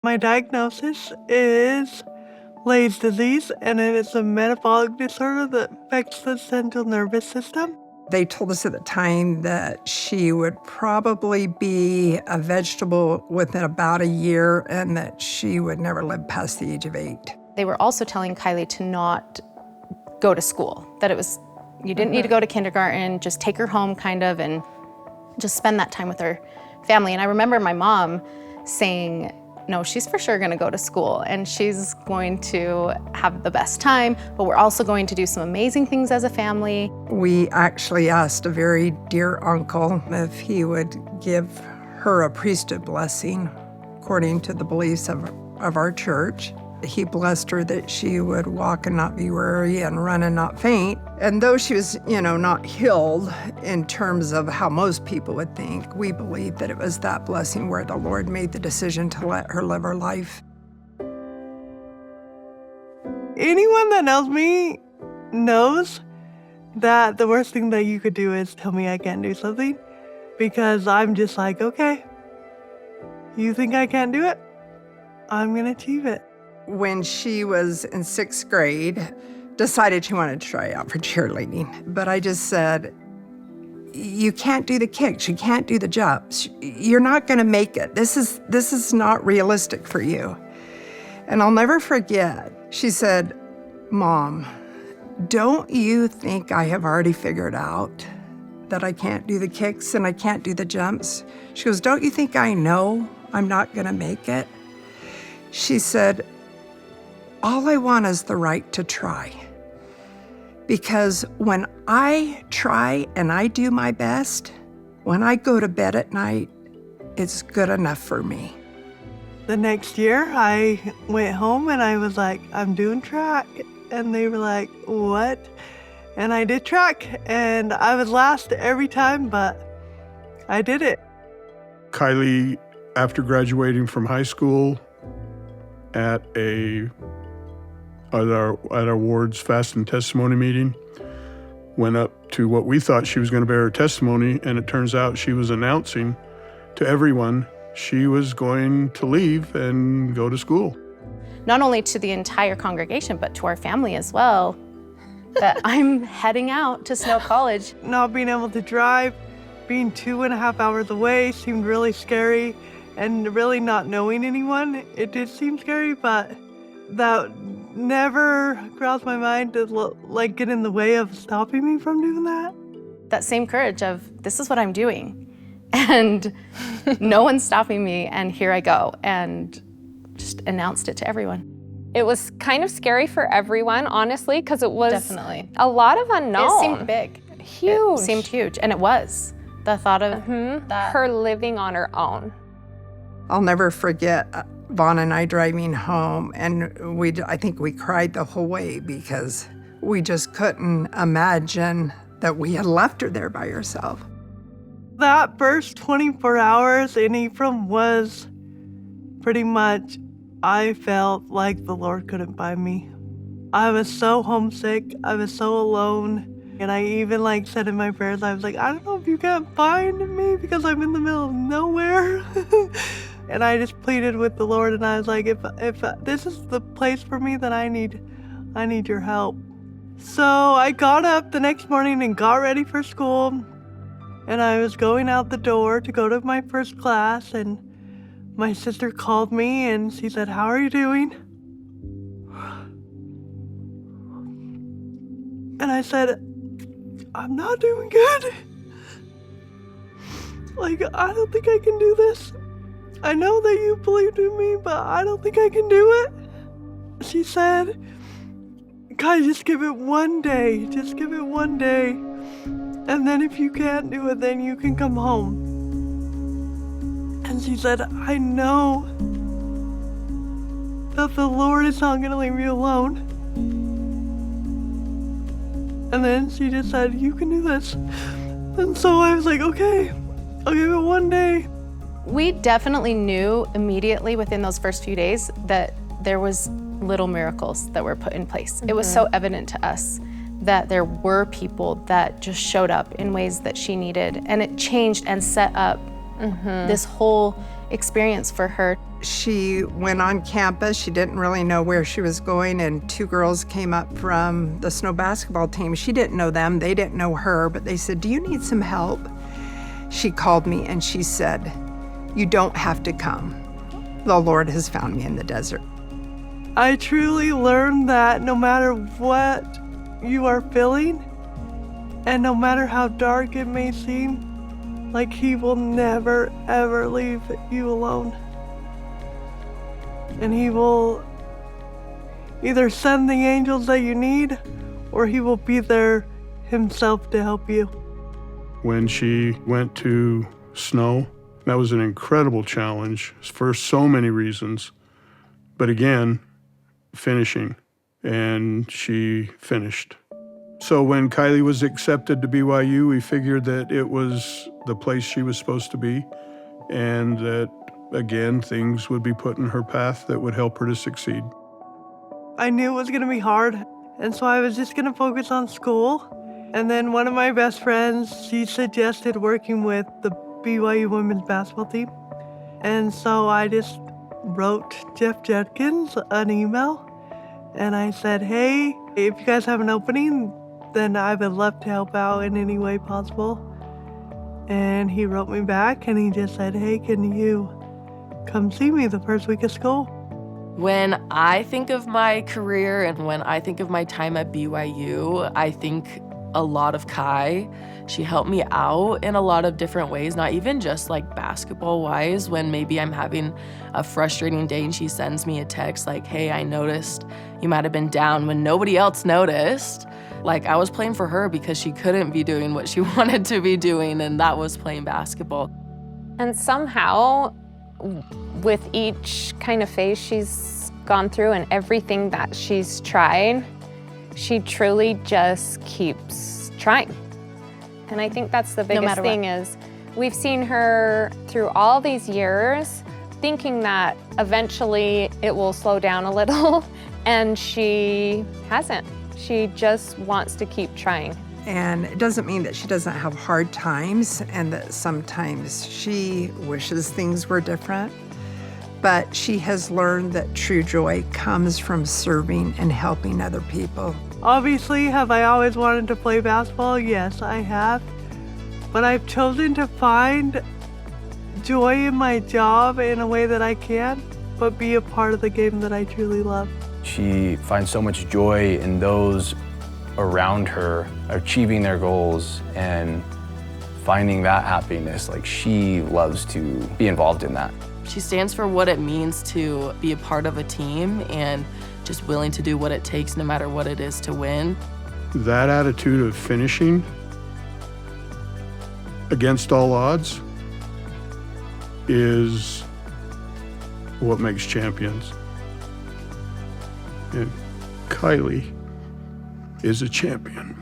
My diagnosis is Lay's disease, and it is a metabolic disorder that affects the central nervous system. They told us at the time that she would probably be a vegetable within about a year and that she would never live past the age of 8. They were also telling Kylie to not go to school, that you didn't need to go to kindergarten, just take her home kind of and just spend that time with her family. And I remember my mom saying, no, she's for sure gonna go to school and she's going to have the best time, but we're also going to do some amazing things as a family. We actually asked a very dear uncle if he would give her a priesthood blessing according to the beliefs of our church. He blessed her that she would walk and not be weary and run and not faint. And though she was, not healed in terms of how most people would think, we believe that it was that blessing where the Lord made the decision to let her live her life. Anyone that knows me knows that the worst thing that you could do is tell me I can't do something, because I'm just like, okay, you think I can't do it? I'm gonna achieve it. When she was in 6th grade, decided she wanted to try out for cheerleading. But I just said, you can't do the kicks, you can't do the jumps. You're not gonna make it. This is not realistic for you. And I'll never forget, she said, Mom, don't you think I have already figured out that I can't do the kicks and I can't do the jumps? She goes, don't you think I know I'm not gonna make it? She said, all I want is the right to try. Because when I try and I do my best, when I go to bed at night, it's good enough for me. The next year, I went home and I was like, I'm doing track. And they were like, what? And I did track, and I was last every time, but I did it. Kylie, after graduating from high school, at our ward's fast and testimony meeting, went up to what we thought she was going to bear her testimony, and it turns out she was announcing to everyone she was going to leave and go to school. Not only to the entire congregation, but to our family as well, that I'm heading out to Snow College. Not being able to drive, being 2.5 hours away seemed really scary, and really not knowing anyone, it did seem scary, but that never crossed my mind to get in the way of stopping me from doing that. That same courage of, this is what I'm doing, and no one's stopping me, and here I go, and just announced it to everyone. It was kind of scary for everyone, honestly, because it was Definitely a lot of unknown. It seemed big. Huge. It seemed huge, and it was. The thought of that. Her living on her own. I'll never forget Vaughn and I driving home, and I think we cried the whole way because we just couldn't imagine that we had left her there by herself. That first 24 hours in Ephraim was pretty much, I felt like the Lord couldn't find me. I was so homesick, I was so alone, and I even said in my prayers, I was like, I don't know if you can't find me because I'm in the middle of nowhere. And I just pleaded with the Lord, and I was like, if this is the place for me, then I need your help. So I got up the next morning and got ready for school, and I was going out the door to go to my first class, and my sister called me and she said, how are you doing? And I said, I'm not doing good. I don't think I can do this. I know that you believed in me, but I don't think I can do it. She said, Kai, just give it one day. Just give it one day. And then if you can't do it, then you can come home. And she said, I know that the Lord is not going to leave you alone. And then she just said, you can do this. And so I was like, okay, I'll give it one day. We definitely knew immediately within those first few days that there was little miracles that were put in place. It was so evident to us that there were people that just showed up in ways that she needed, and it changed and set up this whole experience for her. She went on campus. She didn't really know where she was going, and 2 girls came up from the snow basketball team. She didn't know them. They didn't know her, but they said, "Do you need some help?" She called me and she said, "You don't have to come. The Lord has found me in the desert." I truly learned that no matter what you are feeling, and no matter how dark it may seem, like He will never, ever leave you alone. And He will either send the angels that you need, or He will be there Himself to help you. When she went to snow, that was an incredible challenge for so many reasons. But again, finishing, and she finished. So when Kylie was accepted to BYU, we figured that it was the place she was supposed to be, and that, again, things would be put in her path that would help her to succeed. I knew it was gonna be hard, and so I was just gonna focus on school. And then one of my best friends, she suggested working with the BYU women's basketball team. And so I just wrote Jeff Judkins an email, and I said, "Hey, if you guys have an opening, then I would love to help out in any way possible." And he wrote me back, and he just said, "Hey, can you come see me the first week of school?" When I think of my career and when I think of my time at BYU, I think a lot of Kai. She helped me out in a lot of different ways, not even just like basketball-wise, when maybe I'm having a frustrating day and she sends me a text like, "Hey, I noticed you might have been down," when nobody else noticed. Like, I was playing for her because she couldn't be doing what she wanted to be doing, and that was playing basketball. And somehow, with each kind of phase she's gone through and everything that she's tried, she truly just keeps trying. And I think that's the biggest thing is we've seen her through all these years thinking that eventually it will slow down a little, and she hasn't. She just wants to keep trying. And it doesn't mean that she doesn't have hard times and that sometimes she wishes things were different, but she has learned that true joy comes from serving and helping other people. Obviously, have I always wanted to play basketball? Yes, I have. But I've chosen to find joy in my job in a way that I can, but be a part of the game that I truly love. She finds so much joy in those around her achieving their goals and finding that happiness. Like, she loves to be involved in that. She stands for what it means to be a part of a team and just willing to do what it takes no matter what it is to win. That attitude of finishing against all odds is what makes champions. And Kylie is a champion.